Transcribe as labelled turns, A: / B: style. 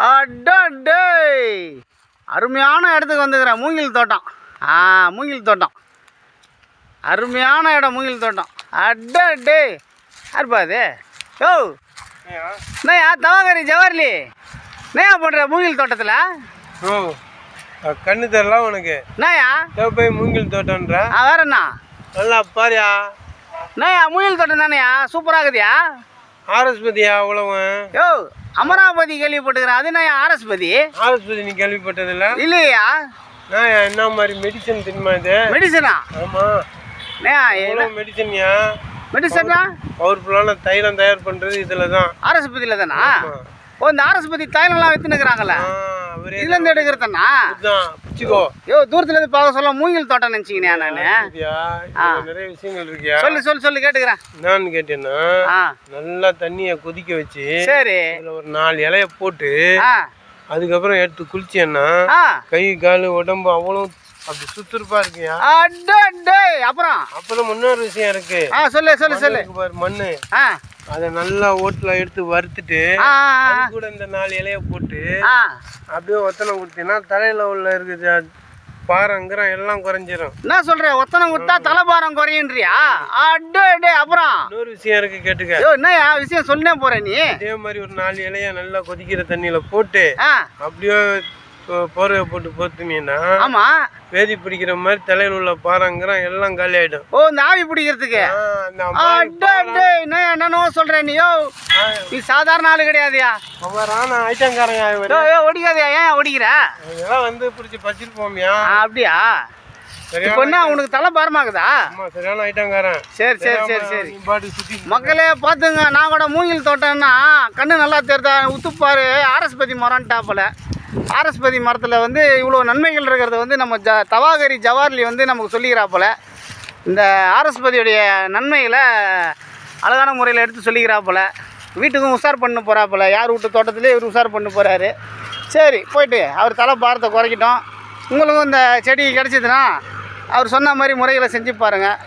A: அடடே, அருமையான இடத்துக்கு வந்துக்கிறேன். மூங்கில் தோட்டம். மூங்கில் தோட்டம், அருமையான இடம். மூங்கில் தோட்டம். அடடே, யாருப்பா அது? யோ என்னையா தவாகரி ஜவார்லி, என்னையா பண்ணுற மூங்கில் தோட்டத்தில்?
B: கண்ணு தரலாம் உனக்கு.
A: என்னையா
B: போய் மூங்கில் தோட்டம்ன்ற?
A: வேற என்ன?
B: நல்லா பாரியா.
A: என்னையா மூங்கில் தோட்டம் தானேயா? சூப்பராக இருக்குதியா?
B: ஆரஸ்பதியா அவ்வளவு?
A: யோ அமராவதி கேள்விப்பட்டுக்கிறேன். அது என்னையா ஆரஸ்பதி?
B: ஆரஸ்பதி நீ கேள்விப்பட்டதில்ல?
A: இல்லையா?
B: நான் என்ன மாதிரி மெடிசன் தெரியுமா இது?
A: மெடிசனா?
B: ஆமா, மெடிசன்யா.
A: மெடிசனா?
B: பவர்ஃபுல்லான தைலம் தயார் பண்றது இதுல தான்.
A: ஆரஸ்பதியில தானா? ஓ, இந்த ஆரஸ்பதி தைலம்லாம் வித்துனுக்குறாங்கல்ல, இதுல இருந்து எடுக்கிறதுனா? யோ தூரத்துல இருந்து பார்க்க சொல்ல மூங்கில் தோட்டம் நினைச்சிக்கினியா? நானு
B: நிறைய விஷயங்கள் இருக்கியா?
A: சொல்லு கேட்டுக்கிறேன்.
B: என்னன்னு கேட்டேன்னா, நல்லா தண்ணிய கொதிக்க வச்சு, சரி, ஒரு 4 இலைய போட்டு அதுக்கப்புறம் எடுத்து குளிச்சேன்னா கை காலு உடம்பு அவ்வளவு அப்படி சுறுசுறுப்பா இருக்கியா? அப்புறம் முன்னொரு விஷயம் இருக்கு. சொல்லு பாரு. மண்ணு அதை நல்லா ஓட்டுல எடுத்து வறுத்துட்டு கூட இந்த 4 இலைய போட்டு அப்படியே ஒத்தனை கொடுத்தீங்கன்னா தலையில உள்ள இருக்குது பாரங்கிறம் எல்லாம் குறைஞ்சிரும்.
A: என்ன சொல்ற? ஒத்தனை கொடுத்தா தலைபாரம் குறையன்றியா? அப்புறம்
B: இன்னொரு விஷயம் இருக்கு, கேட்டுக்க.
A: என்னயா விஷயம் சொன்னே போற நீ?
B: இதே மாதிரி ஒரு 4 இலைய நல்லா கொதிக்கிற தண்ணியில போட்டு அப்படியே போர்வை போட்டு போத்துனீங்கன்னா, ஆமா, வேதி பிடிக்கிற மாதிரி தலையில் உள்ள பாரங்கிறம் எல்லாம் காலி ஆயிடும்.
A: ஓ, இந்த ஆவி பிடிக்கிறதுக்கு? என்னன்னு சொல்றேன் நீ? நீ சாதாரண ஆளு கிடையாதுயா,
B: ஐட்டங்காரன்.
A: ஒடிக்காதயா? ஏன் ஒடிக்கிற?
B: இதெல்லாம் வந்து பிடிச்சி பச்சிருப்போம்யா.
A: அப்படியா? இப்போ என்ன உனக்கு தலை பாரமாக்குதா?
B: சரியான ஐட்டங்காரன்.
A: சரி. மக்களே பார்த்துங்க, நான் கூட மூங்கில் தோட்டம்னா கண்ணு நல்லா தெரிதா? உத்துப்பாரு ஆரஸ்பதி மரம்ட்டாப்பில். ஆரஸ்பதி மரத்தில் வந்து இவ்வளோ நன்மைகள் இருக்கிறத வந்து நம்ம தவாகரி ஜவார்லி வந்து நமக்கு சொல்லிக்கிறாப்புல. இந்த ஆரஸ்பதியுடைய நன்மைகளை அழகான முறையில் எடுத்து சொல்லிக்கிறாப்புல. வீட்டுக்கும் உஷார் பண்ண போகிறாப்புல. யார் வீட்டு தோட்டத்துலேயே இவர் உஷார் பண்ண போகிறாரு. சரி, போய்ட்டு அவர் தலை பாரத்தை குறைக்கிட்டோம். உங்களுக்கும் இந்த செடி கிடச்சிதுன்னா அவர் சொன்ன மாதிரி முறைகளை செஞ்சு பாருங்கள்.